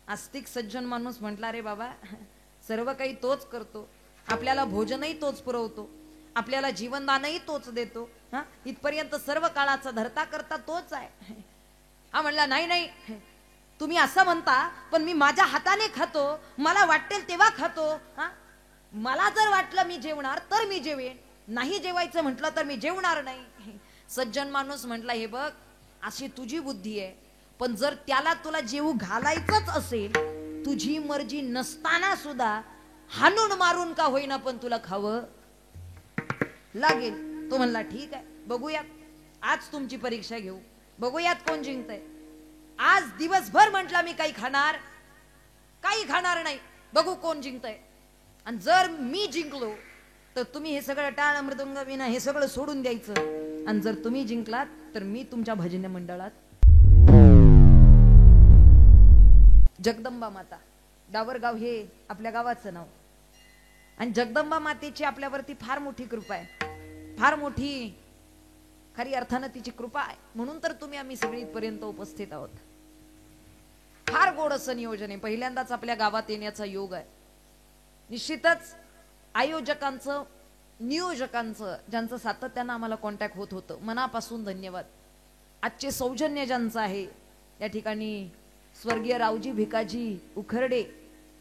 आस्तिक सज्जन माणूस म्हटला, रे बाबा सर्व काही तोच करतो, आपल्याला भोजनही तोच पुरवतो, आपल्याला जीवनदानही तोच देतो, हा इथपर्यंत सर्व काळाचा धर्ता करता तोच आहे. हा म्हणला, नाही नाही तुम्ही असं म्हणता, पण मी माझ्या हाताने खातो, मला वाटेल तेव्हा खातो. हा मला जर वाटलं मी जेवणार तर मी जेवेन, नाही जेवायचं म्हटलं तर मी जेवणार नाही. सज्जन माणूस म्हटला, हे बघ अशी तुझी बुद्धी आहे, पण जर त्याला तुला जेवू घालायचंच असेल, तुझी मर्जी नसताना सुद्धा हाणून मारून का होईना पण तुला खावं लागेल. तो म्हणला, ठीक आहे, बघूयात, आज तुमची परीक्षा घेऊ, बघूयात कोण जिंकतंय. आज दिवसभर म्हटला मी काही खाणार नाही, बघू कोण जिंकतंय. आणि जर मी जिंकलो तर तुम्ही हे सगळं टाळ मृदंग विना हे सगळं सोडून द्यायचं, आणि जर तुम्ही जिंकलात तर मी तुमच्या भजन मंडळात. जगदंबा माता, डावरगाव हे आपल्या गावाचं नाव, आणि जगदंबा मातेची आपल्यावरती फार मोठी कृपा आहे, फार मोठी खरी अर्थानं तिची कृपा आहे, म्हणून तर तुम्ही आम्ही सगळी इथपर्यंत उपस्थित आहोत. फार गोड असं नियोजन आहे, पहिल्यांदाच आपल्या गावात येण्याचा योग आहे. निश्चितच आयोजकांचं, नियोजकांचं, ज्यांचं सातत्यानं आम्हाला कॉन्टॅक्ट होत होतं, मनापासून धन्यवाद. आजचे सौजन्य ज्यांचं आहे, या ठिकाणी स्वर्गीय रावजी भिकाजी उखर्डे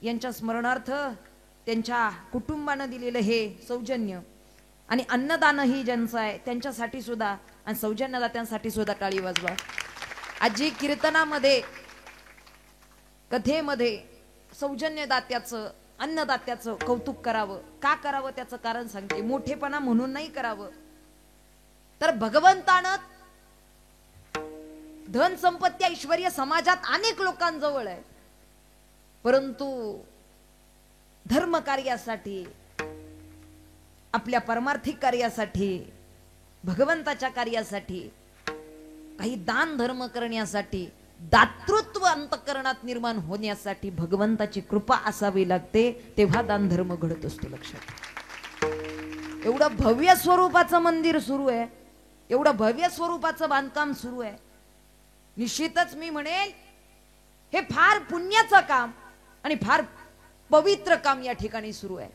यांच्या स्मरणार्थ त्यांच्या कुटुंबानं दिलेलं हे सौजन्य, आणि अन्नदानही ज्यांचं आहे त्यांच्यासाठी सुद्धा, आणि सौजन्यदात्यांसाठी सुद्धा टाळी वाजवा. आजी कीर्तनामध्ये, कथेमध्ये सौजन्यदात्याचं, अन्नदात्याचं कौतुक करावं. का करावं त्याचं कारण सांगते. मोठेपणा म्हणून नाही करावं, तर भगवंतानं धन संपत्ती ऐश्वर्य समाजात अनेक लोकांजवळ आहे, परंतु धर्म कार्यासाठी, आपल्या परमार्थिक कार्यासाठी, भगवंताच्या कार्यासाठी, काही दान धर्म करण्यासाठी, दातृत्व अंतःकरणात निर्माण होण्यासाठी भगवंताची कृपा असावी लागते, तेव्हा दान धर्म घडत असतो. लक्षात. एवढं भव्य स्वरूपाचं मंदिर सुरू आहे, एवढं भव्य स्वरूपाचं बांधकाम सुरू आहे. निश्चितच मी म्हणेल हे फार पुण्याचं काम आणि फार पवित्र काम या ठिकाणी सुरू आहे.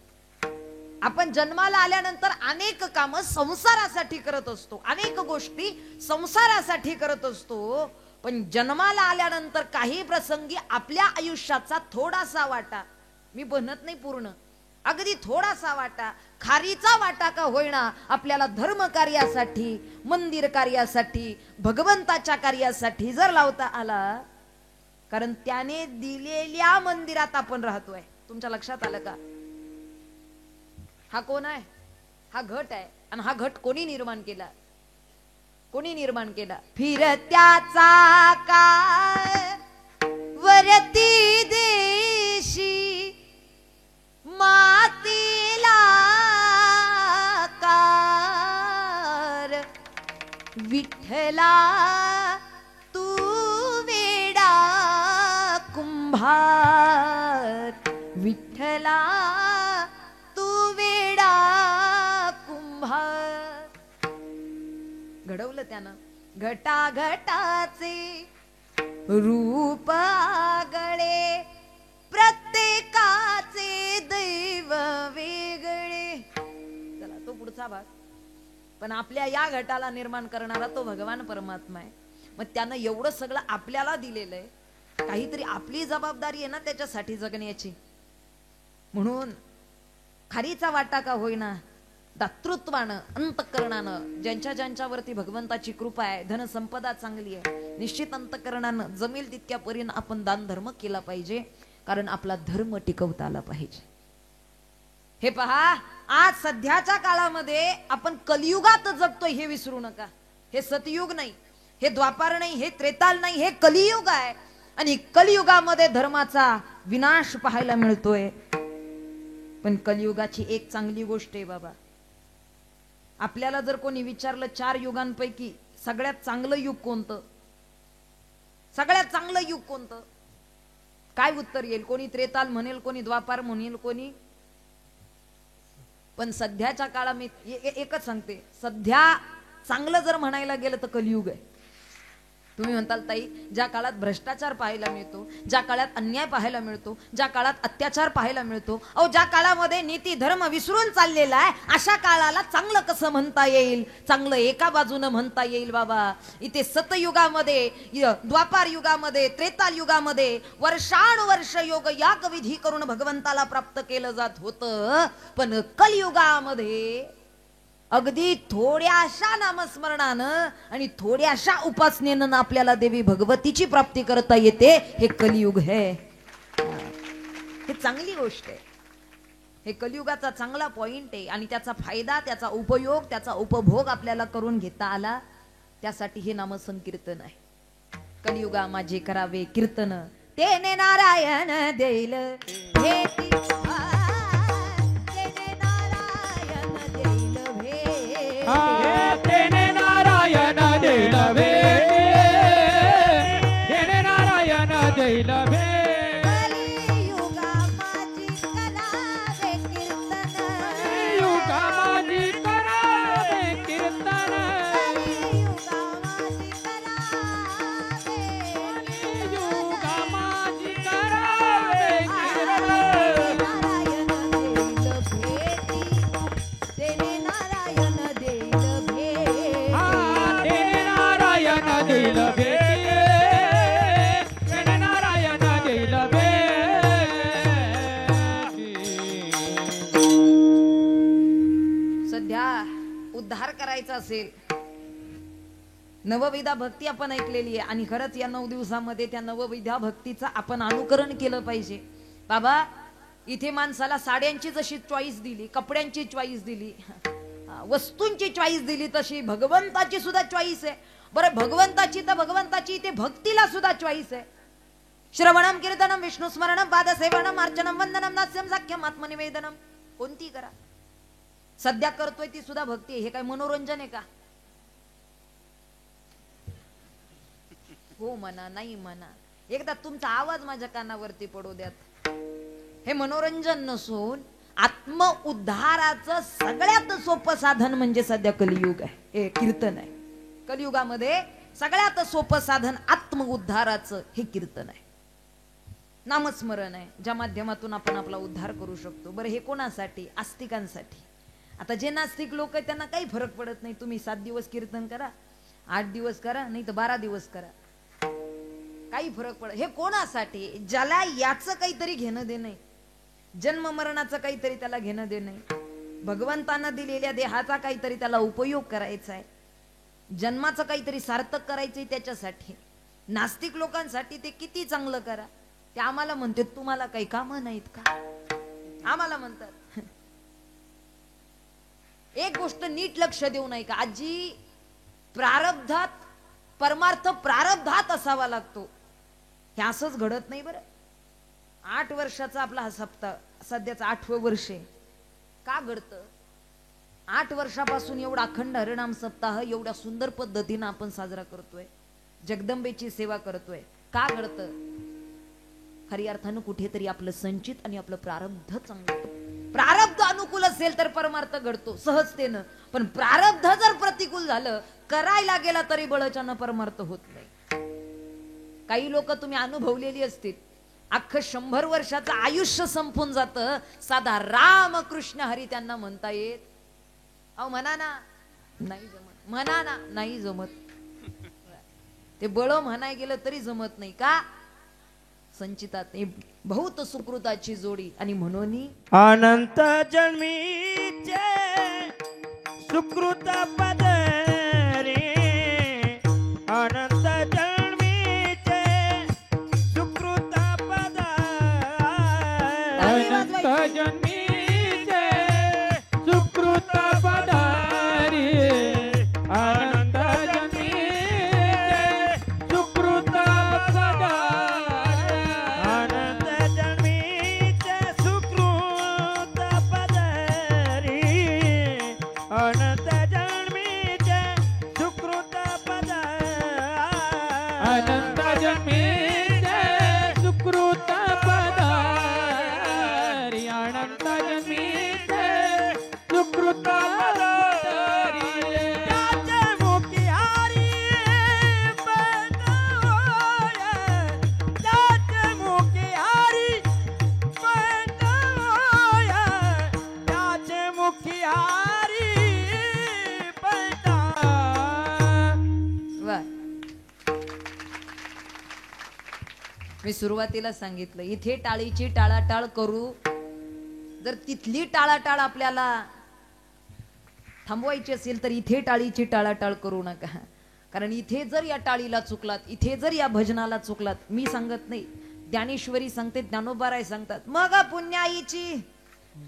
आपण जन्माला आल्यानंतर अनेक कामं संसारासाठी करत असतो, अनेक गोष्टी संसारासाठी करत असतो, पण जन्माला आल्यानंतर काही प्रसंगी आपल्या आयुष्याचा थोडासा वाटा, मी बनत नाही पूर्ण, अगदी थोडासा वाटा, खारीचा वाटा का होईना, आपल्याला धर्म कार्यासाठी, मंदिर कार्यासाठी, भगवंताच्या कार्यासाठी जर लावता आला, कारण त्याने दिलेल्या मंदिरात आपण राहतोय. तुमच्या लक्षात आलं का? हा कोण आहे? हा घट आहे. आणि हा घट कोणी निर्माण केला? कोणी निर्माण केला? फिरत्याचा काय वरती देशी मातीला कार, विठ्ठला तू वेडा कुंभार, विठ्ठला तू वेडा कुंभार. घडवलं त्यानं घटाघटाचे रूप आगळे, प्रत्येकाचे दैव वेगळे. चला तो पुढचा भाग. पण आपल्या या घटाला निर्माण करणारा तो भगवान परमात्मा आहे. मग त्यानं एवढं सगळं आपल्याला दिलेलं आहे, काहीतरी आपली जबाबदारी आहे ना त्याच्यासाठी जगण्याची. म्हणून खारीचा वाटा का होईना, दातृत्वानं, अंतःकरणानं, ज्यांच्या ज्यांच्यावरती भगवंताची कृपा आहे, धनसंपदा चांगली आहे, निश्चित अंतःकरणानं जमेल तितक्या परीनं आपण दान धर्म केला पाहिजे, कारण आपला धर्म टिकवता आला पाहिजे. हे पहा, आज सध्याच्या काळामध्ये आपण कलियुगात जगतोय हे विसरू नका. हे सतयुग नाही, हे द्वापार नाही, हे त्रेताल नाही, हे कलियुग आहे. आणि कलियुगामध्ये धर्माचा विनाश पाहायला मिळतोय. पण कलियुगाची एक चांगली गोष्ट आहे बाबा, आपल्याला जर कोणी विचारलं 4 युगांपैकी सगळ्यात चांगलं युग कोणतं, सगळ्यात चांगलं युग कोणतं, काय उत्तर येईल? कोणी त्रेताल म्हणेल, कोणी द्वापार म्हणेल, कोणी. पण सध्याच्या काळात मी एकच सांगते, सध्या चांगलं जर म्हणायला गेलं तर कलियुग आहे. तुम्ही म्हणताल ताई, ज्या काळात भ्रष्टाचार पाहायला मिळतो, ज्या काळात अन्याय पाहायला मिळतो, ज्या काळात अत्याचार पाहायला मिळतो, ज्या काळामध्ये नीती धर्म विसरून चाललेला आहे, अशा काळाला चांगलं कसं म्हणता येईल? चांगलं एका बाजूनं म्हणता येईल बाबा. इथे सतयुगामध्ये, द्वापार युगामध्ये, त्रेताल युगामध्ये वर्षानुवर्ष योग याग विधी करून भगवंताला प्राप्त केलं जात होतं. पण कलियुगामध्ये अगदी थोड्याशा नामस्मरणानं आणि थोड्याशा उपासनेनं आपल्याला देवी भगवतीची प्राप्ती करता येते. हे कलियुग है. हे चांगली गोष्ट आहे. हे कलियुगाचा चांगला पॉइंट आहे आणि त्याचा फायदा, त्याचा उपयोग, त्याचा उपभोग आपल्याला करून घेता आला, त्यासाठी हे नामसंकीर्तन आहे. कलियुगा माझे करावे कीर्तन, तेने नारायण देईल भेटी. तेने नारायण देईल भेटी, तेने नारायण देईल भेटी. कलियुगा माझी करावे कीर्तन, कलियुगा माझी करावे कीर्तन, कलियुगा माझी कलियुगा माझी करावे कीर्तन. नारायण देईल भेटी, तेने नारायण देईल भेटी. तेने नारायण देईल भेटी. सध्या उद्धार करायचा असेल, नवविधा भक्ती आपण ऐकलेली आहे आणि खरंच या 9 दिवसामध्ये त्या नवविधा भक्तीचं आपण अनुकरण केलं पाहिजे. बाबा, इथे माणसाला साड्यांची जशी चॉईस दिली, कपड्यांची चॉईस दिली, वस्तूंची चॉईस दिली, तशी भगवंताची सुद्धा चॉईस आहे. बरं, भगवंताची तर भगवंताची, इथे भक्तीला सुद्धा चॉईस आहे. श्रवणम कीर्तनम विष्णुस्मरणम पादसेवनम अर्चनम वंदनम नास्यम साख्यम आत्मनिवेदनम. कोणती करा, सध्या करतोय ती सुद्धा भक्ती आहे. हे काय मनोरंजन आहे का? हो म्हणा, नाही म्हणा, एकदा तुमचा आवाज माझ्या कानावरती पडू द्यात. हे मनोरंजन नसून आत्म उद्धाराचं सगळ्यात सोपं साधन म्हणजे सध्या कलियुग आहे, हे कीर्तन आहे. कलियुगामध्ये सगळ्यात सोपं साधन आत्म उद्धाराचं हे कीर्तन आहे, नामस्मरण आहे, ज्या माध्यमातून आपण आपला उद्धार करू शकतो. बरं, हे कोणासाठी? आस्तिकांसाठी. आता जे नास्तिक लोक आहेत त्यांना काही फरक पडत नाही. तुम्ही 7 दिवस कीर्तन करा, 8 दिवस करा, नाही तर 12 दिवस करा, काही फरक पडत. हे कोणासाठी? ज्याला याचं काहीतरी घेणं देणं, जन्म मरणाचं काहीतरी त्याला घेणं देणं, भगवंतानं दिलेल्या देहाचा काहीतरी त्याला उपयोग करायचा आहे, जन्माचं काहीतरी सार्थक करायचंय त्याच्यासाठी. नास्तिक लोकांसाठी ते किती चांगलं करा, ते आम्हाला म्हणते तुम्हाला काही कामं नाहीत का? आम्हाला म्हणतात. एक गोष्ट नीट लक्ष देऊ नये का आजी, प्रारब्धात परमार्थ प्रारब्धात असावा लागतो. हे असंच घडत नाही. बरं, 8 वर्षाचा आपला हा सप्ताह, सध्याचं 8वं वर्ष आहे. का घडतं? 8 वर्षापासून एवढा अखंड हरिनाम सप्ताह एवढ्या सुंदर पद्धतीनं आपण साजरा करतोय, जगदंबेची सेवा करतोय. का घडतं? खरी अर्थानं कुठेतरी आपलं संचित आणि आपलं प्रारब्ध चांगलं. प्रारब्ध अनुकूल असेल तर परमार्थ घडतो सहजतेनं, पण प्रारब्ध जर प्रतिकूल झालं, करायला गेला तरी बळच्यानं परमार्थ होत नाही. काही लोक तुम्ही अनुभवलेली असतील, अख्खं 100 वर्षाचं आयुष्य संपून जातं, साधा राम कृष्ण हरी त्यांना म्हणता येत. अहो म्हणा ना, नाही जमत. म्हणा ना, नाही जमत. ते बळ म्हणाय गेलं तरी जमत नाही. का? संचितात बहुत सुकृताची जोडी. आणि म्हणून अनंत जन्मीचे सुकृत पद रे, अनंत जन्मीचे सुकृत पद, अनंत जन्मीचे सुकृत पद रे, अनंत जन्मीचे सुकृत पद, अनंत जन्मीचे सुकृत पद रे, अनंत जन्मीचे सुकृत पद, अनंत जन्मीचे सुकृत पद रे, अनंत मी सुरुवातीला सांगितलं, इथे टाळीची टाळाटाळ करू, जर तिथली टाळाटाळ आपल्याला थांबवायची असेल तर इथे टाळीची टाळाटाळ करू नका. कारण इथे जर या टाळीला चुकलात, इथे जर या भजनाला चुकलात, मी सांगत नाही, ज्ञानेश्वरी सांगते, ज्ञानोबाराय सांगतात, मग पुण्याईची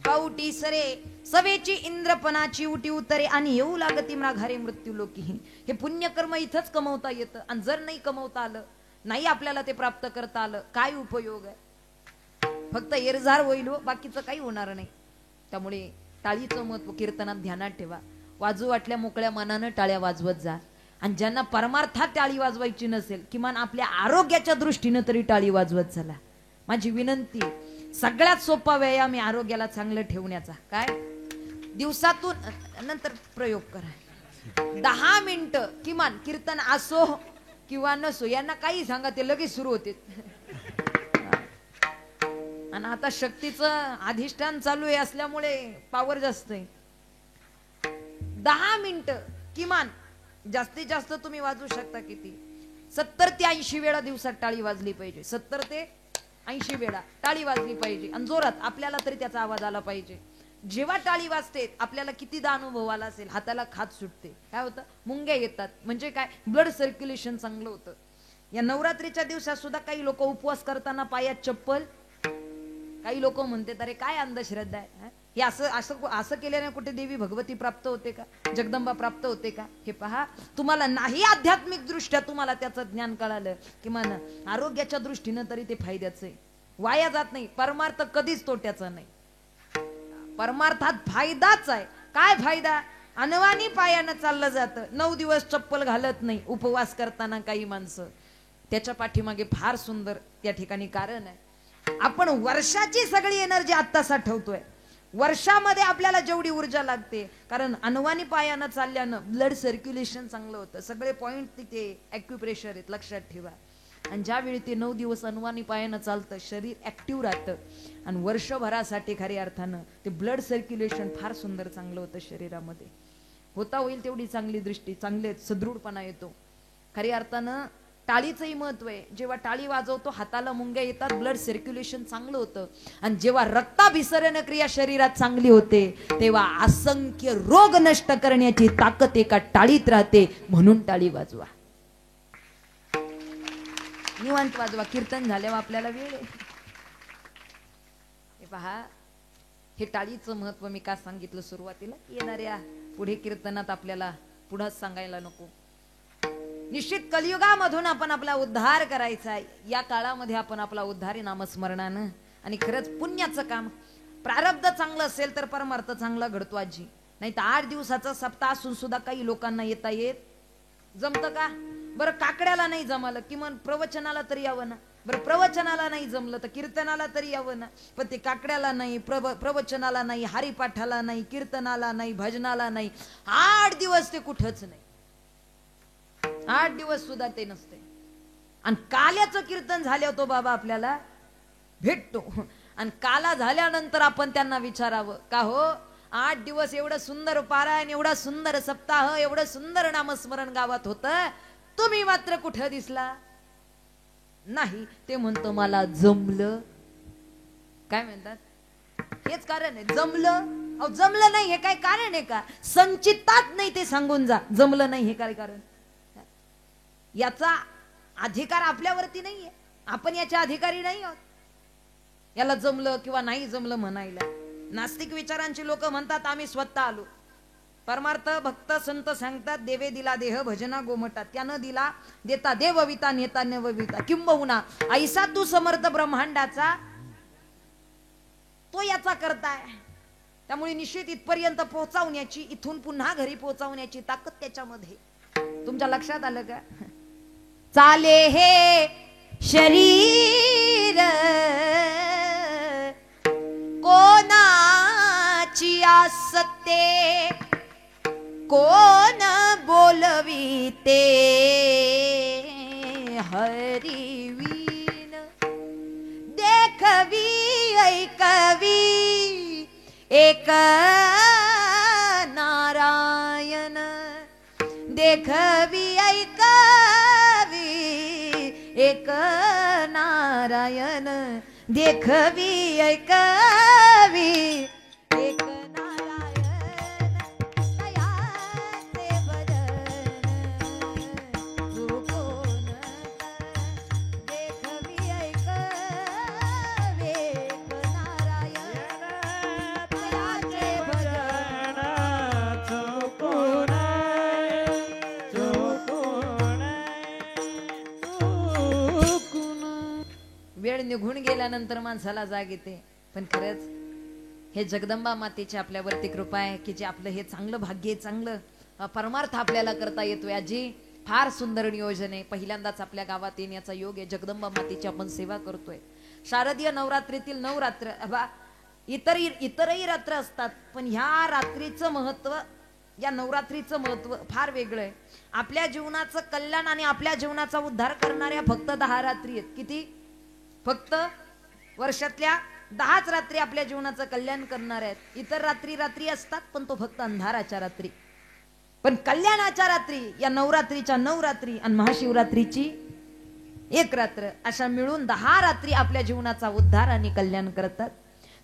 कवटी सरे सवेची इंद्रपणाची उटी उतरे आणि येऊ लागती म्राघारे मृत्यू लोकी. हे पुण्यकर्म इथंच कमवता येतं. आणि जर नाही कमवता आलं, नाही आपल्याला ते प्राप्त करता आलं, काय उपयोग आहे? फक्त एरझार होईल हो, बाकीचं काही होणार नाही. त्यामुळे टाळीचं महत्व कीर्तनात ध्यानात ठेवा. वाजू वाटल्या मोकळ्या मनानं टाळ्या वाजवत जा. आणि ज्यांना परमार्थात टाळी वाजवायची नसेल, किमान आपल्या आरोग्याच्या दृष्टीनं तरी टाळी वाजवत चला. माझी विनंती, सगळ्यात सोपा व्यायाम आहे आरोग्याला चांगलं ठेवण्याचा. काय? दिवसातून नंतर प्रयोग करा, 10 मिनिटं किमान कीर्तन असो किंवा नसो, यांना काही सांगा ते लगेच सुरू होते. आणि आता शक्तीचं अधिष्ठान चालू आहे असल्यामुळे पावर जास्त आहे. 10 मिनिटं किमान, जास्तीत जास्त तुम्ही वाजवू शकता किती, 70 ते 80 वेळा दिवसात टाळी वाजली पाहिजे. 70 ते 80 वेळा टाळी वाजली पाहिजे. आणि जोरात, आपल्याला तरी त्याचा आवाज आला पाहिजे. जेव्हा टाळी वाजते आपल्याला कितीदा अनुभव आला असेल, हाताला खाज सुटते, काय होतं, मुंग्या येतात. म्हणजे काय, ब्लड सर्क्युलेशन चांगलं होतं. या नवरात्रीच्या दिवसात सुद्धा काही लोक उपवास करताना पायात चप्पल, काही लोक म्हणतात अरे काय अंधश्रद्धा आहे, हे असं असं असं केल्याने कुठे देवी भगवती प्राप्त होते का, जगदंबा प्राप्त होते का? हे पहा, तुम्हाला नाही आध्यात्मिक दृष्ट्या तुम्हाला त्याचं ज्ञान कळालं, किमान आरोग्याच्या दृष्टीनं तरी ते फायद्याचं आहे, वाया जात नाही. परमार्थ कधीच तोट्याचा नाही, परमार्थात फायदाच आहे. काय फायदा? अनवानी पायानं चाललं जातं, 9 दिवस चप्पल घालत नाही उपवास करताना काही माणसं. त्याच्या पाठीमागे फार सुंदर त्या ठिकाणी कारण आहे. आपण वर्षाची सगळी एनर्जी आत्ता साठवतोय, वर्षामध्ये आपल्याला जेवढी ऊर्जा लागते, कारण अनवानी पायानं चालल्यानं ब्लड सर्क्युलेशन चांगलं होतं. सगळे पॉइंट तिथे ॲक्युप्रेशर आहेत, लक्षात ठेवा. आणि ज्यावेळी ते 9 दिवस अनवानी पायानं चालतं, शरीर ऍक्टिव्ह राहतं. आणि वर्षभरासाठी खऱ्या अर्थानं ते ब्लड सर्क्युलेशन फार सुंदर चांगलं होतं शरीरामध्ये. होता होईल तेवढी चांगली दृष्टी, चांगले सदृढपणा येतो. खऱ्या अर्थानं टाळीचंही महत्व आहे. जेव्हा टाळी वाजवतो हाताला मुंग्या येतात, ब्लड सर्क्युलेशन चांगलं होतं. आणि जेव्हा रक्ताभिसरण क्रिया शरीरात चांगली होते, तेव्हा असंख्य रोग नष्ट करण्याची ताकद एका टाळीत राहते. म्हणून टाळी वाजवा, निवांत वाजवा. कीर्तन झाल्यावर आपल्याला वेळ आहे. हे पहा, हे टाळीचं महत्व मी का सांगितलं सुरुवातीला, येणाऱ्या पुढे कीर्तनात आपल्याला पुढंच सांगायला नको. निश्चित कलियुगामधून आपण आपला उद्धार करायचा आहे. या काळामध्ये आपण आपला उद्धार नामस्मरणानं, आणि खरंच पुण्याचं काम. प्रारब्ध चांगलं असेल तर परमार्थ चांगला घडतो आजी. नाही तर 8 दिवसाचा सप्ताह असून सुद्धा काही लोकांना येता येत जमतं का? बरं काकड्याला नाही जमलं, किमान प्रवचनाला तरी यावं ना. बरं प्रवचनाला नाही जमलं तर कीर्तनाला तरी यावं ना. पण ते काकड्याला नाही, प्रवचनाला नाही, हरिपाठाला नाही, कीर्तनाला नाही, भजनाला नाही, 8 दिवस ते कुठंच नाही. 8 दिवस सुद्धा ते नसते. आणि काल्याचं कीर्तन झाल्यावर तो बाबा आपल्याला भेटतो. आणि काला झाल्यानंतर आपण त्यांना विचारावं, का हो 8 दिवस एवढं सुंदर पारायण, एवढा सुंदर सप्ताह, एवढं सुंदर नामस्मरण गावात होतं, तुम्ही मात्र कुठं दिसला नाही. ते म्हणतो मला जमलं. काय म्हणतात? हेच कारण आहे, जमलं. अहो जमलं नाही हे काय कारण आहे का? संचितात नाही ते सांगून जा, जमलं नाही हे काय कारण. याचा अधिकार आपल्यावरती नाहीये, आपण याच्या अधिकारी नाही आहोत याला जमलं किंवा नाही जमलं म्हणायला. नास्तिक विचारांची लोक म्हणतात आम्ही स्वतः आलो. परमार्थ भक्त संत सांगतात देवे दिला देह भजना गोमटा, त्यानं दिला देता देवविता नेता नवविता, किंबहुना ऐसा तू समर्थ ब्रह्मांडाचा तो याचा करताय. त्यामुळे निश्चित इथपर्यंत पोहोचवण्याची, इथून पुन्हा घरी पोहोचवण्याची ताकद त्याच्यामध्ये. तुमच्या लक्षात आलं का? चाले हे शरीर कोणाची आसते, कोण बोलविते हरिवीन, देखवी ऐकवी एक नारायण, देखवी ऐकवी एक नारायण देखवी ऐकवी एक नारायण तयाचे भजन तू कोण देखवी ऐकवी एक नारायण तयाचे भजन चुकून वेळ निघून गेल्यानंतर माणसाला जाग येते, पण खरंच हे जगदंबा मातेची आपल्यावरती कृपा आहे की जे आपलं हे चांगलं भाग्य चांगलं परमार्थ आपल्याला करता येतोय. आजी फार सुंदर नियोजन आहे. पहिल्यांदाच आपल्या गावात येण्याचा योग आहे. जगदंबा मातेची आपण सेवा करतोय. शारदीय नवरात्रीतील 9 रात्र इतरही रात्र असतात, पण ह्या रात्रीचं महत्व, या नवरात्रीचं महत्व फार वेगळं आहे. आपल्या जीवनाचं कल्याण आणि आपल्या जीवनाचा उद्धार करणाऱ्या फक्त 10 रात्री आहेत. किती? फक्त वर्षातल्या 10च रात्री आपल्या जीवनाचं कल्याण करणार आहेत. इतर रात्री असतात, पण तो फक्त अंधाराच्या रात्री. पण कल्याणाच्या रात्री या नवरात्रीच्या 9 रात्री आणि महाशिवरात्रीची 1 रात्र अशा मिळून 10 रात्री आपल्या जीवनाचा उद्धार आणि कल्याण करतात.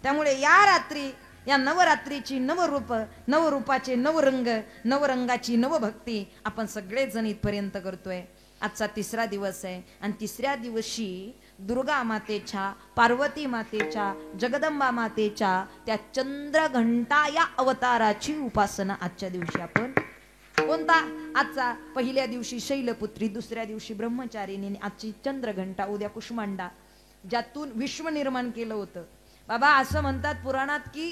त्यामुळे या रात्री, या नवरात्रीची नवरूप, नवरूपाचे नवरंग, नवरंगाची नवभक्ती आपण सगळेजण इथपर्यंत करतोय. आजचा 3रा दिवस आहे आणि 3ऱ्या दिवशी दुर्गा मातेच्या, पार्वती मातेच्या, जगदंबा मातेच्या त्या चंद्रघंटा या अवताराची उपासना आजच्या दिवशी आपण कोणता? आजचा पहिल्या दिवशी शैलपुत्री, दुसऱ्या दिवशी ब्रह्मचारिणी, आजची चंद्रघंटा, उद्या कुष्मांडा, ज्यातून विश्व निर्माण केलं होतं. बाबा असं म्हणतात पुराणात की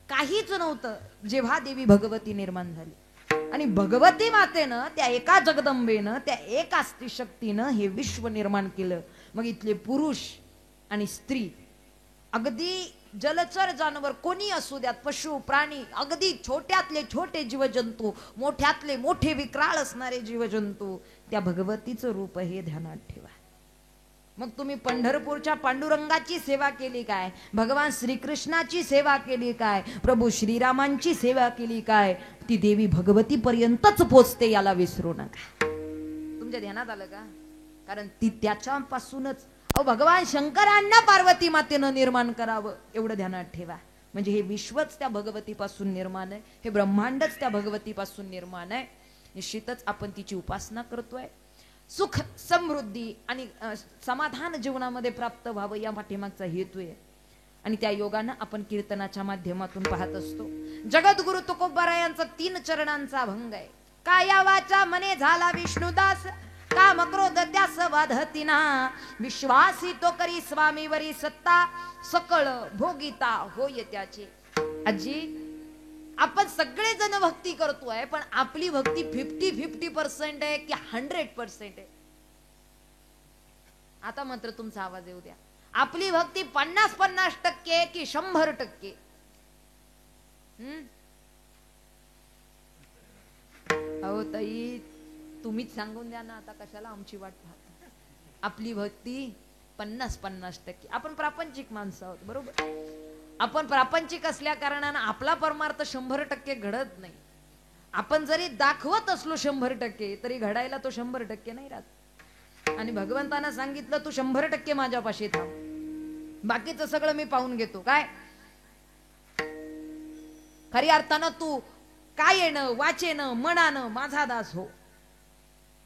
काहीच नव्हतं जेव्हा देवी भगवती निर्माण झाली, आणि भगवती मातेनं, त्या एका जगदंबेनं, त्या एका शक्तीनं हे विश्व निर्माण केलं. मग इथले पुरुष आणि स्त्री, अगदी जलचर जानवर कोणी असू द्यात, पशु प्राणी, अगदी छोट्यातले छोटे जीवजंतू, मोठ्यातले मोठे विक्राळ असणारे जीवजंतू, त्या भगवतीचं रूप हे ध्यानात ठेवा. मग तुम्ही पंढरपूरच्या पांडुरंगाची सेवा केली काय? भगवान श्रीकृष्णाची सेवा केली काय? प्रभू श्रीरामांची सेवा केली काय? ती देवी भगवती पर्यंतच पोचते, याला विसरू नका. तुमच्या ध्यानात आलं का? कारण ती त्याच्यापासूनच, भगवान शंकरांना पार्वती मातेनं निर्माण करावं एवढं ध्यानात ठेवा. म्हणजे हे विश्वच त्या भगवतीपासून निर्माण आहे, हे ब्रह्मांडच त्या भगवतीपासून निर्माण आहे. निश्चितच आपण तिची उपासना करतोय. सुख, समृद्धी आणि समाधान जीवनामध्ये प्राप्त व्हावं या पाठीमागचा हेतू आहे. आणि त्या योगानं आपण कीर्तनाच्या माध्यमातून पाहत असतो. जगद्गुरु तुकोबारायांचा 3 चरणांचा अभंग आहे. काया वाचा मने झाला विष्णुदास, काम क्रोध त्यास वाधतीना, विश्वासी तो करी स्वामीवरी सत्ता, सकळ भोगिता होय त्याची. आजी आपण सगळेजण भक्ती करतोय, पण आपली भक्ती 50% आहे की 100% आहे? आता मात्र तुमचा आवाज येऊ द्या. आपली भक्ती 50% की 100%? अहो ताई, तुम्हीच सांगून द्या ना, आता कशाला आमची वाट पाहता. आपली भक्ती 50% आपण प्रापंचिक माणसं आहोत, बरोबर. आपण प्रापंचिक असल्या कारणानं आपला परमार्थ 100% घडत नाही. आपण जरी दाखवत असलो 100% तरी घडायला तो 100% नाही राहत. आणि भगवंतानं सांगितलं तू 100% माझ्यापाशी थांब, बाकीचं सगळं मी पाहून घेतो. काय खरी अर्थानं तू कायेनं वाचेनं मनानं माझा दास हो.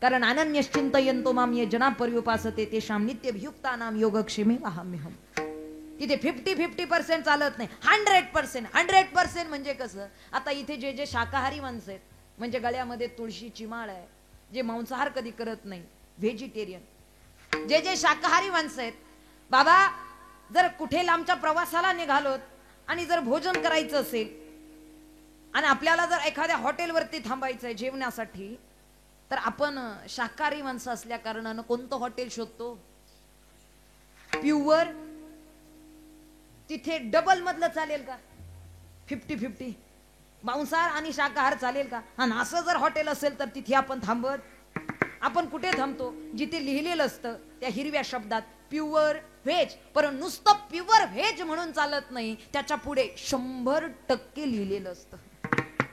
कारण अनन्यश्चिंतयन्तो माम ये जना पर्युपासते तेषां नित्यभियुक्तानां योगक्षेमे अहम्यहम्. तिथे 50% चालत नाही, 100%. म्हणजे कसं? आता इथे जे जे शाकाहारी माणसं आहेत, म्हणजे गळ्यामध्ये तुळशीची माळ आहे, जे मांसाहार कधी करत नाही, व्हेजिटेरियन, जे जे शाकाहारी माणसं आहेत, बाबा जर कुठे लांबच्या प्रवासाला निघालोत आणि जर भोजन करायचं असेल आणि आपल्याला जर एखाद्या हॉटेलवरती थांबायचं आहे जेवण्यासाठी, तर आपण शाकाहारी माणसं असल्या कारणानं कोणतं हॉटेल शोधतो? प्युअर. तिथे डबल मधलं चालेल का? 50-50 मांसाहार आणि शाकाहार चालेल का? आणि असं जर हॉटेल असेल तर तिथे आपण थांबत. आपण कुठे थांबतो? जिथे लिहिलेलं असतं त्या हिरव्या शब्दात प्युअर व्हेज. पण नुसतं प्युअर व्हेज म्हणून चालत नाही, त्याच्या पुढे 100% लिहिलेलं असतं.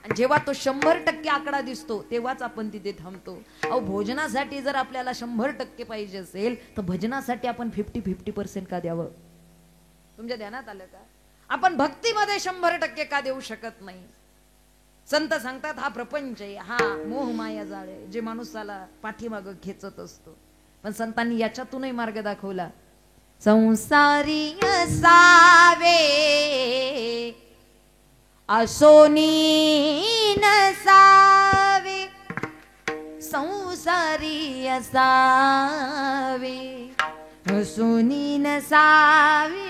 आणि जेव्हा तो 100% आकडा दिसतो तेव्हाच आपण तिथे थांबतो. अहो भोजनासाठी जर आपल्याला 100% पाहिजे असेल तर भजनासाठी आपण 50-50% का द्यावं? तुमच्या ध्यानात आलं का? आपण भक्तीमध्ये 100% का देऊ शकत नाही? संत सांगतात हा प्रपंच आहे, हा मोह माया जाळ आहे, जे माणूसाला पाठीमागं खेचत असतो. पण संतांनी याच्यातूनही मार्ग दाखवला. संसारी असावे असोनी नसावे, संसारी असावे असोनी नसावे.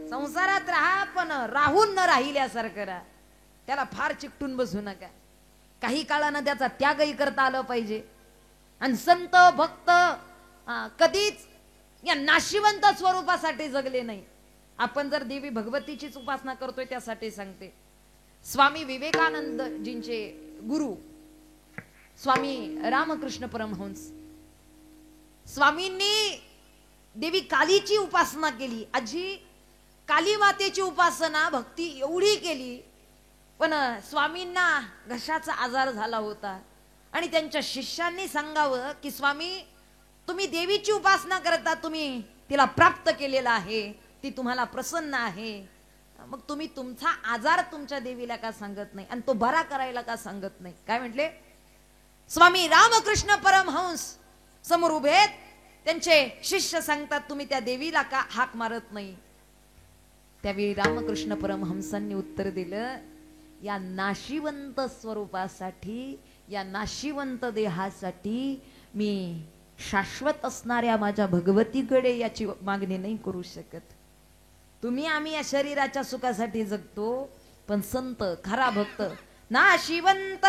संसारात राहा पण राहून न राहिल्यासारखं राहा. त्याला फार चिकटून बसू नका. काही काळानं त्याचा त्यागही करता आलं पाहिजे. आणि संत भक्त कधीच या नाशिवंत स्वरूपासाठी जगले नाही. आपण जर देवी भगवतीचीच उपासना करतोय त्यासाठी सांगते. स्वामी विवेकानंदजींचे गुरु स्वामी रामकृष्ण परमहंस स्वामींनी देवी कालीची उपासना केली. आजी काली मातेची उपासना भक्ती एवढी केली, पण स्वामींना घशाचा आजार झाला होता आणि त्यांच्या शिष्यांनी सांगावं की स्वामी तुम्ही देवीची उपासना करता, तुम्ही तिला प्राप्त केलेला आहे, ती तुम्हाला प्रसन्न आहे, मग तुम्ही तुमचा आजार तुमच्या देवीला का सांगत नाही आणि तो बरा करायला का सांगत नाही? काय म्हटले? स्वामी रामकृष्ण परमहंस समोर उभे, त्यांचे शिष्य सांगतात तुम्ही त्या देवीला का हाक मारत नाही? त्यावेळी रामकृष्ण परमहंसांनी उत्तर दिलं, या नाशिवंत स्वरूपासाठी, या नाशिवंत देहासाठी मी शाश्वत असणाऱ्या माझ्या भगवतीकडे याची मागणी नाही करू शकत. तुम्ही आम्ही या शरीराच्या सुखासाठी जगतो, पण संत खरा भक्त नाशिवंत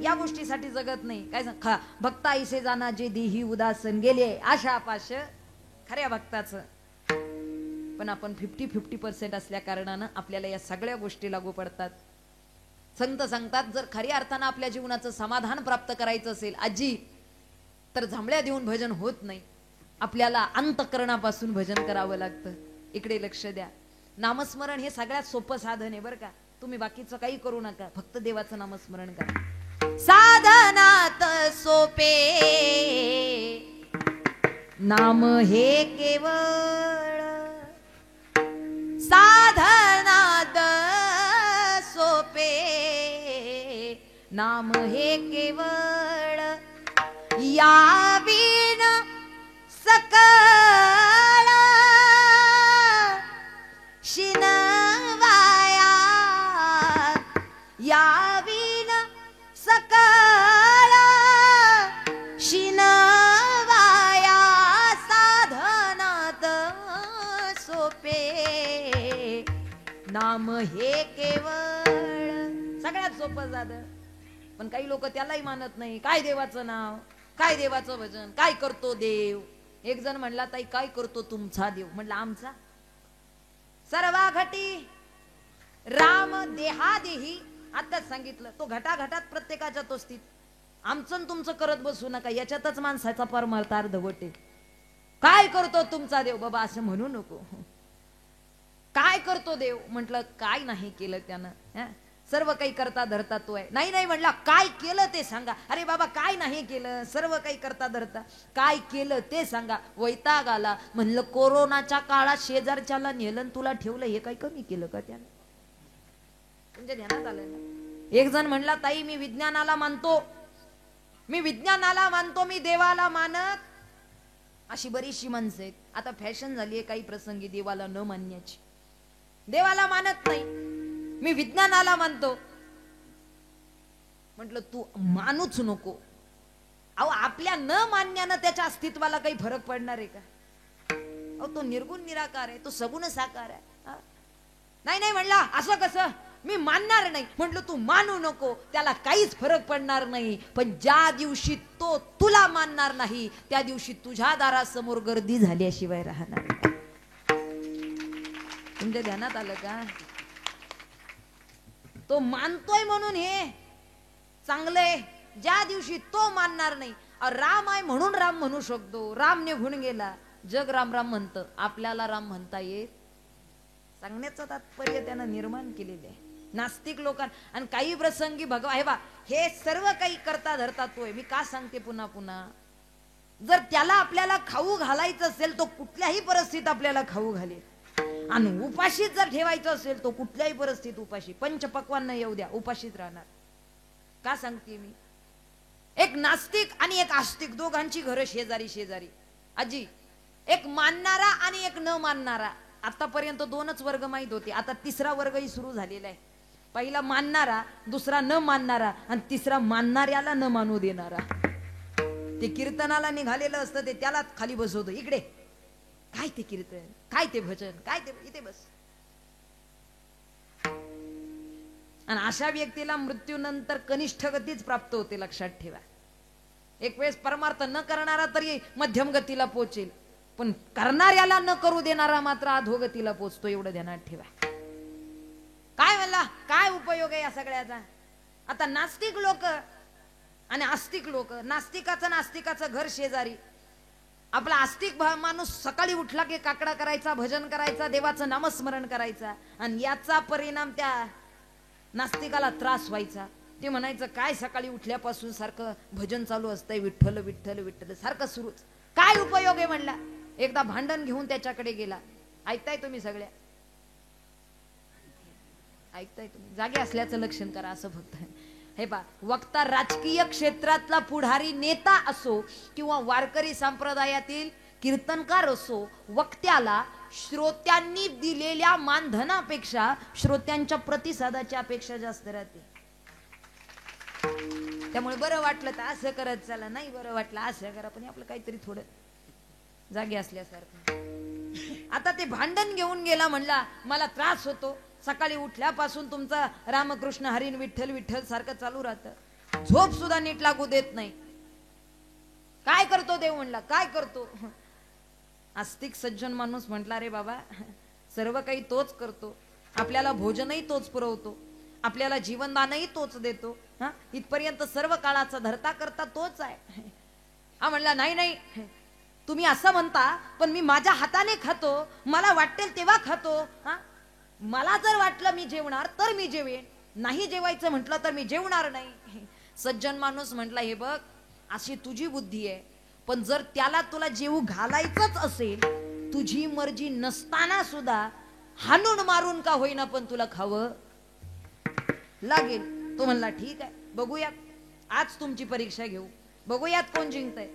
या गोष्टीसाठी जगत नाही. काय सांग, भक्त ऐसे जाना जे देही उदासन गेले, आशा पाश खऱ्या भक्ताचं. पण आपण 50-50% असल्या कारणानं आपल्याला या सगळ्या गोष्टी लागू पडतात. संत सांगतात जर खऱ्या अर्थानं आपल्या जीवनाचं समाधान प्राप्त करायचं असेल आजी, तर जांभळ्या देऊन भजन होत नाही. आपल्याला अंतःकरणापासून भजन करावं लागतं. इकडे लक्ष द्या. नामस्मरण हे सगळ्यात सोपं साधन आहे बरं का. तुम्ही बाकीचं काही करू नका, फक्त देवाचं नामस्मरण करा. साधनात सोपे नाम हे केवळ, साधनात सोपे नाम हे केवळ, याविन सकळ शिनवाया, याविन सकळ शिनवाया, साधनात सोपे नाम हे केवळ. सगळ्यात सोपं साधन, पण काही लोक त्यालाही मानत नाही. काय देवाचं नाव, काय देवाचं भजन, काय करतो देव? एक जण म्हणला ताई काय करतो तुमचा देव? म्हणला आमचा सर्वा घटी राम देहादेही. आताच सांगितलं, तो घटाघटात प्रत्येकाच्या तो स्थित. आमचं तुमचं करत बसू नका, याच्यातच माणसाचा परमार्थ अर्धवट आहे. काय करतो तुमचा देव? बाबा असं म्हणू नको. काय करतो देव? म्हटलं काय नाही केलं त्यानं, सर्व काही करता धरता तो आहे. नाही नाही म्हणला काय केलं ते सांगा. अरे बाबा काय नाही केलं, सर्व काही करता धरता, काय केलं ते सांगा. वैताग आला. म्हणलं कोरोनाच्या काळात शेजारच्याला नेलं तुला ठेवलं, हे काही कमी केलं का त्यानं? तुमच्या ध्यानात आलं ना? एक जण म्हणला ताई मी विज्ञानाला मानतो, मी विज्ञानाला मानतो, मी देवाला मानत. अशी बरीचशी माणसं आहेत. आता फॅशन झाली आहे काही प्रसंगी देवाला न मानण्याची. देवाला मानत नाही, मी विज्ञानाला मानतो. म्हटलं तू मानूच नको. अहो आपल्या न मानण्यानं त्याच्या अस्तित्वाला काही फरक पडणार आहे का? अहो तो निर्गुण निराकार आहे, तो सगुण साकार आहे. नाही नाही म्हणला असं कसं, मी मानणार नाही. म्हटलं तू मानू नको, त्याला काहीच फरक पडणार नाही. पण ज्या दिवशी तो तुला मानणार नाही त्या दिवशी तुझ्या दारासमोर गर्दी झाल्याशिवाय राहणार. तुमच्या ध्यानात आलं का? तो मानतोय म्हणून हे चांगलंय. ज्या दिवशी तो मानणार नाही, राम आहे म्हणून राम म्हणू शकतो. राम निघून गेला, जग राम राम म्हणतं, आपल्याला राम म्हणता येत? सांगण्याचं तात्पर्य त्यानं निर्माण केलेले आहे. नास्तिक लोकांना आणि काही प्रसंगी भगवान हे बा हे सर्व काही करता धरता तोय. मी का सांगते पुन्हा पुन्हा, जर त्याला आपल्याला खाऊ घालायचं असेल तो कुठल्याही परिस्थितीत आपल्याला खाऊ घालेल. आणि उपाशीच जर ठेवायचं असेल तो कुठल्याही परिस्थितीत उपाशी, पंचपक्वान नाही येऊ द्या, उपाशीच राहणार. का सांगते मी, एक नास्तिक आणि एक आस्तिक दोघांची घरं शेजारी शेजारी. आजी, एक मानणारा आणि एक न मानणारा. आतापर्यंत दोनच वर्ग माहित होते, आता तिसरा वर्गही सुरू झालेला आहे. पहिला मानणारा, दुसरा न मानणारा आणि तिसरा मानणाऱ्याला न मानू देणारा. ते कीर्तनाला निघालेलं असतं ते त्याला खाली बसवतो. इकडे काय ते कीर्तन, काय ते भजन, काय ते इथे बस. आणि अशा व्यक्तीला मृत्यूनंतर कनिष्ठ गतीच प्राप्त होते, लक्षात ठेवा. एक वेळेस परमार्थ न करणारा तरी मध्यम गतीला पोहोचेल, पण करणाऱ्याला न करू देणारा मात्र अधोगतीला पोहोचतो, एवढं ध्यानात ठेवा. काय म्हणला, काय उपयोग आहे या सगळ्याचा. आता नास्तिक लोक आणि आस्तिक लोक, नास्तिकाचं घर शेजारी. आपला आस्तिक माणूस सकाळी उठला की काकडा करायचा, भजन करायचा, देवाचं नामस्मरण करायचा, आणि याचा परिणाम त्या नास्तिकाला त्रास व्हायचा. ते म्हणायचं काय सकाळी उठल्यापासून सारखं भजन चालू असतंय, विठ्ठल विठ्ठल विठ्ठल सारखं सुरूच, काय उपयोग आहे म्हणला. एकदा भांडण घेऊन त्याच्याकडे गेला. ऐकताय तुम्ही सगळ्या, ऐकताय तुम्ही, जागे असल्याचं लक्षण करा असं फक्त. हे पा, वक्ता राजकीय क्षेत्रातला पुढारी नेता असो किंवा वारकरी संप्रदायातील कीर्तनकार असो, वक्त्याला श्रोत्यांनी दिलेल्या मानधनापेक्षा श्रोत्यांच्या प्रतिसादाची अपेक्षा जास्त राहते. त्यामुळे बरं वाटलं तर असं करत चला, नाही बरं वाटलं असं करा, पण आपलं काहीतरी थोडं जागे असल्यासारखं. आता ते भांडण घेऊन गेला, म्हणला मला त्रास होतो, सकाळी उठल्यापासून तुमचा रामकृष्ण हरीन विठ्ठल विठ्ठल सारखं चालू राहतं, झोप सुद्धा नीट लागू देत नाही, काय करतो देव. म्हणला काय करतो. आस्तिक सज्जन माणूस म्हटला, रे बाबा सर्व काही तोच करतो, आपल्याला भोजनही तोच पुरवतो, आपल्याला जीवनदानही तोच देतो, हा इथपर्यंत सर्व काळाचा धरता करता तोच आहे. हा म्हणला नाही नाही, तुम्ही असं म्हणता, पण मी माझ्या हाताने खातो, मला वाटेल तेव्हा खातो. हा मला जर वाटलं मी जेवणार तर मी जेवेन, नाही जेवायचं म्हटलं तर मी जेवणार नाही. सज्जन माणूस म्हटला, हे बघ अशी तुझी बुद्धी आहे, पण जर त्याला तुला जेवू घालायचंच असेल, तुझी मर्जी नसताना सुद्धा हाणून मारून का होईना पण तुला खावं लागेल. तो म्हणला ठीक आहे, बघूयात, आज तुमची परीक्षा घेऊ, बघूयात कोण जिंकतंय.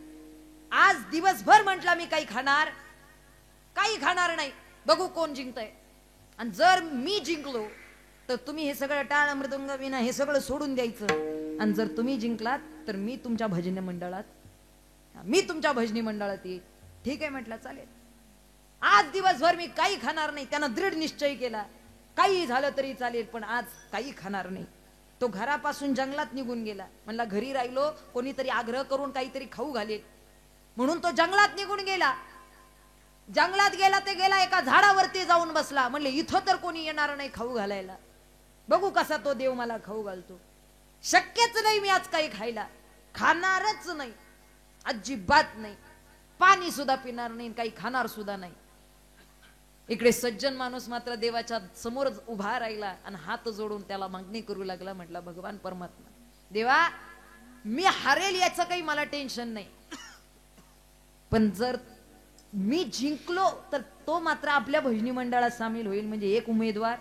आज दिवसभर म्हटला मी काही खाणार नाही, बघू कोण जिंकतंय. आणि जर मी जिंकलो तर तुम्ही हे सगळं टाळ मृदंग विना हे सगळं सोडून द्यायचं, आणि जर तुम्ही जिंकलात तर मी तुमच्या भजनी मंडळात येईल. ठीक आहे म्हटलं, चालेल. आज दिवसभर मी काही खाणार नाही. त्यानं दृढ निश्चय केला, काही झालं तरी चालेल पण आज काही खाणार नाही. तो घरापासून जंगलात निघून गेला. म्हणला घरी राहिलो कोणीतरी आग्रह करून काहीतरी खाऊ घालेल म्हणून तो जंगलात निघून गेला. जंगलात गेला ते गेला, एका झाडावरती जाऊन बसला. म्हणले इथं तर कोणी येणार नाही खाऊ घालायला, बघू कसा तो देव मला खाऊ घालतो. शक्यच नाही मी आज काही खायला, खाणारच नाही, अजिबात नाही, पाणी सुद्धा पिणार नाही, काही खाणार सुद्धा नाही. इकडे सज्जन माणूस मात्र देवाच्या समोर उभा राहिला आणि हात जोडून त्याला मागणी करू लागला. म्हटला भगवान परमात्मा, देवा मी हारेल याचं काही मला टेन्शन नाही, पण जर मी जिंकलो तर तो मात्र आपल्या भजनी मंडळात सामील होईल. म्हणजे एक उमेदवार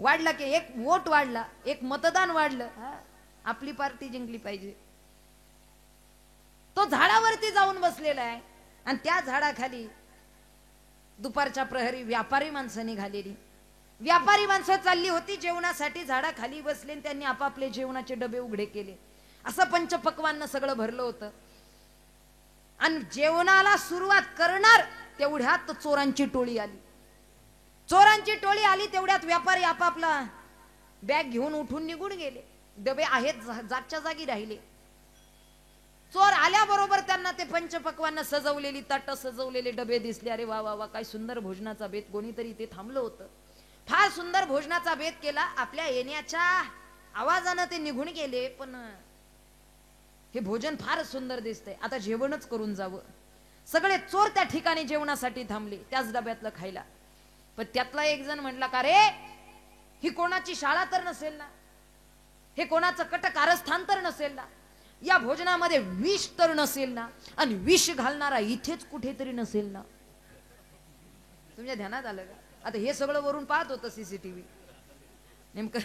वाढला की एक वोट वाढला, एक मतदान वाढलं, आपली पार्टी जिंकली पाहिजे. तो झाडावरती जाऊन बसलेला आहे आणि त्या झाडाखाली दुपारच्या प्रहरी व्यापारी माणसं निघालेली. व्यापारी माणसं चालली होती जेवणासाठी, झाडाखाली बसले, त्यांनी आपापले जेवणाचे डबे उघडे केले. असं पंचपक्वान्न सगळं भरलं होतं. आणि जेवणाला सुरुवात करणार तेवढ्यात चोरांची टोळी आली. चोरांची टोळी आली तेवढ्यात व्यापारी आपापला बॅग घेऊन उठून निघून गेले. डबे आहेत जागच्या जागी राहिले. चोर आल्याबरोबर त्यांना ते पंचपक्वान्न सजवलेली ताटं, सजवलेले डबे दिसले. अरे वा वा वा, काय सुंदर भोजनाचा बेत. कोणीतरी ते थांबलं होतं, फार सुंदर भोजनाचा बेत केला. आपल्या येण्याच्या आवाजानं ते निघून गेले, पण हे भोजन फार सुंदर दिसतंय, आता जेवणच करून जावं. सगळे चोर त्या ठिकाणी जेवणासाठी थांबले, त्याच डब्यातलं खायला. पण त्यातला एक जण म्हटला, का रे ही कोणाची शाळा तर नसेल ना, हे कोणाचं कट कारस्थान तर नसेल ना, या भोजनामध्ये विष तर नसेल ना, आणि विष घालणारा इथेच कुठेतरी नसेल ना. तुमच्या ध्यानात आलं का? आता हे सगळं वरून पाहत होतं सीसीटीव्ही, नेमकं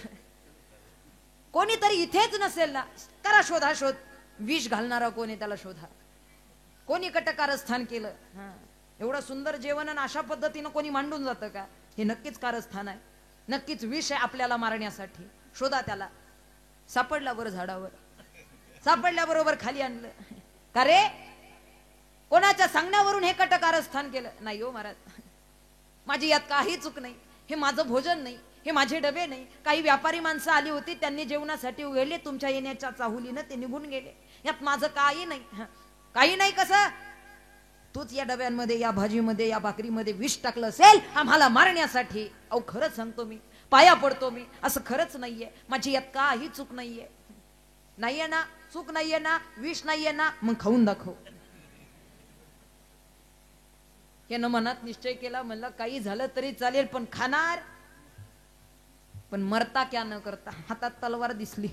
कोणीतरी इथेच नसेल ना. करा शोध, विष घालणारा कोणी त्याला शोधा. कोणी कटकारस्थान केलं? एवढं सुंदर जेवण आणि अशा पद्धतीनं कोणी मांडून जातं का? हे नक्कीच कारस्थान आहे, नक्कीच विष आहे आपल्याला मारण्यासाठी. शोधा त्याला. सापडला वर झाडावर, सापडल्याबरोबर खाली आणलं. का रे, कोणाच्या सांगण्यावरून हे कटकारस्थान केलं? नाही हो महाराज, माझी यात काही चूक नाही. हे माझं भोजन नाही, हे माझे डबे नाही. काही व्यापारी माणसं आली होती, त्यांनी जेवणासाठी उघडले, तुमच्या येण्याच्या चाहुलीनं ते निघून गेले. यात माझं काही नाही. काही नाही कसं? तूच या डब्यांमध्ये, या भाजीमध्ये, या भाकरीमध्ये विष टाकलं असेल आम्हाला मारण्यासाठी. अहो खरंच सांगतो मी, पाया पडतो मी, असं खरंच नाहीये. माझी यात काही चूक नाहीये. नाहीये ना? चूक नाहीये ना? विष नाहीये ना? मग खाऊन दाखव. यानं मनात निश्चय केला, म्हणलं काही झालं तरी चालेल पण खाणार. पण मरता क्या न करता. हातात तलवार दिसली.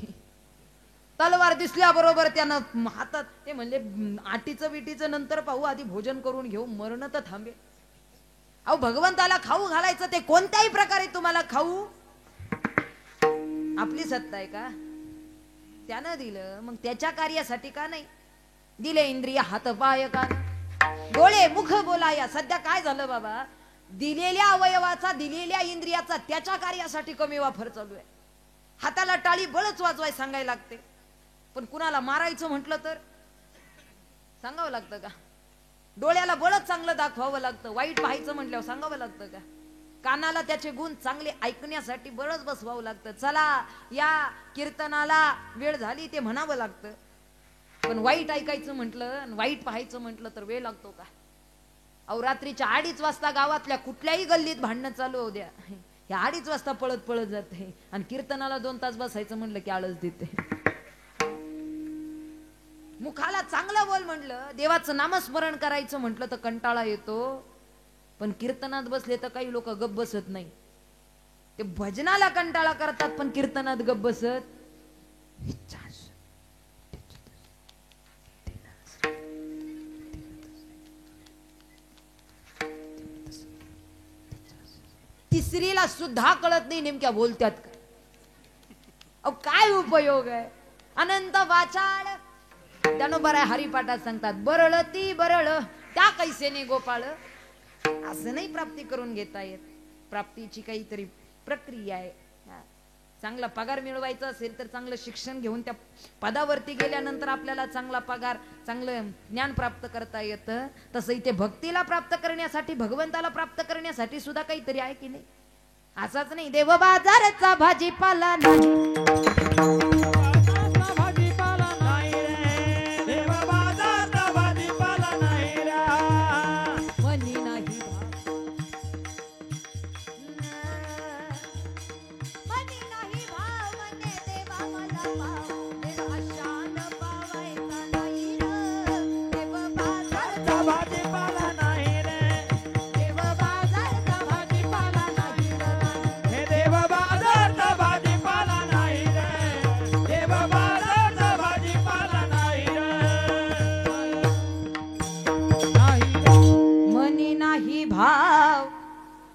तलवार दिसल्याबरोबर त्यानं हातात ते म्हणले आटीचं बिटीचं नंतर पाहू, आधी भोजन करून घेऊ, मरण तर थांबे. अहो भगवंताला खाऊ घालायचं ते कोणत्याही प्रकारे तुम्हाला खाऊ. आपली सत्ता आहे का? त्यानं दिलं, मग त्याच्या कार्यासाठी का नाही दिले? इंद्रिय हात पाय कान डोळे मुख बोलाया. सध्या काय झालं बाबा, दिलेल्या अवयवाचा, दिलेल्या इंद्रियाचा त्याच्या कार्यासाठी कमी वापर चालू आहे. हाताला टाळी बळच वाजवाय सांगायला लागते, पण कुणाला मारायचं म्हटलं तर सांगावं लागतं का? डोळ्याला बळच चांगलं दाखवावं लागतं. वाईट पाहायचं म्हटल्यावर सांगावं लागतं का? कानाला त्याचे गुण चांगले ऐकण्यासाठी बळच बसवावं लागतं. चला या कीर्तनाला वेळ झाली ते म्हणावं लागतं. पण वाईट ऐकायचं म्हटलं, वाईट पाहायचं म्हटलं तर वेळ लागतो का? अहो रात्रीच्या 2:30 वाजता गावातल्या कुठल्याही गल्लीत भांडणं चालू होऊ द्या, या 2:30 वाजता पळत पळत जाते. आणि कीर्तनाला 2 तास बसायचं म्हटलं की आळस देते. मुखाला चांगलं बोल म्हटलं, देवाचं नामस्मरण करायचं म्हटलं तर कंटाळा येतो. पण कीर्तनात बसले तर काही लोक गप्प बसत नाही. ते भजनाला कंटाळा करतात पण कीर्तनात गप्प बसत. तिसरीला सुद्धा कळत नाही नेमक्या बोलत्यात का. अहो काय उपयोग आहे? अनंत वाचाळ त्यानं बरं हरिपाठात सांगतात, बरळ ती बरळ त्या कैसेने गोपाळ. असं नाही प्राप्ती करून घेता येत. प्राप्तीची काहीतरी प्रक्रिया आहे. चांगला पगार मिळवायचा असेल तर चांगलं शिक्षण घेऊन त्या पदावरती गेल्यानंतर आपल्याला चांगला पगार, चांगलं ज्ञान प्राप्त करता येतं. तसं इथे भक्तीला प्राप्त करण्यासाठी, भगवंताला प्राप्त करण्यासाठी सुद्धा काहीतरी आहे की नाही? असाच नाही देव बाजारचा भाजीपाला नाही.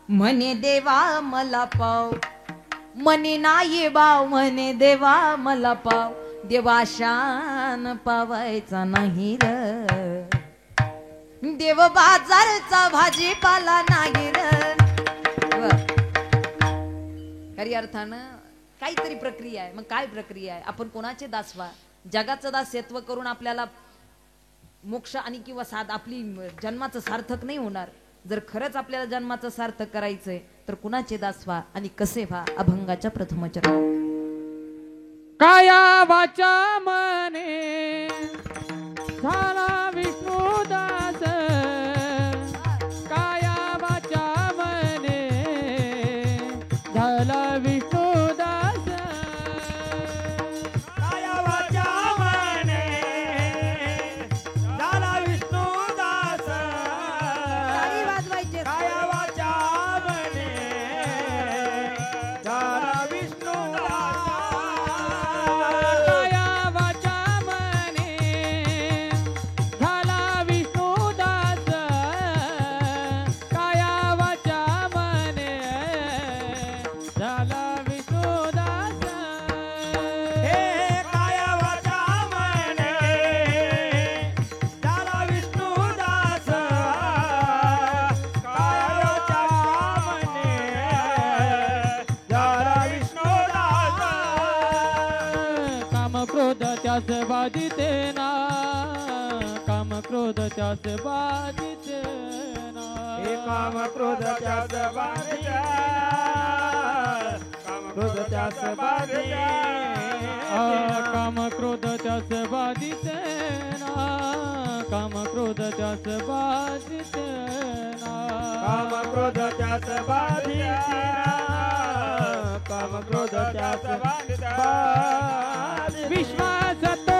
म्हणे देवा मला पाव, म्हणे नाही बाव, म्हणे देवा मला पाव. देवा शान पावायचा नाही र, देव बाजारचा भाजीपाला नाही र. खरी अर्थानं काहीतरी प्रक्रिया आहे. मग काय प्रक्रिया आहे? आपण कोणाचे दास व्हा? जगाचं दास्यत्व करून आपल्याला मोक्ष आणि किंवा साध आपली जन्माचं सार्थक नाही होणार. जर खरंच आपल्याला जन्माचं सार्थक करायचंय तर कुणाचे दास व्हा आणि कसे व्हा? अभंगाच्या प्रथम चरण. काया वाचा मने झाला विष्णू दास, काया वाचा मने झाला विष्णू दास, काया वाचा मने झाला विष्णू दास, टाळी वाजवायची. काया वाचा मने झाला त्यास बाधिते ना काम क्रोध त्यास बाधिते ना हे काम क्रोध त्यास बाधिते काम क्रोध त्यास बाधिते काम क्रोध त्यास बाधिते ना काम क्रोध त्यास बाधिते ना काम क्रोध त्यास बाधिते काम क्रोध त्यास बाधिते विश्वासात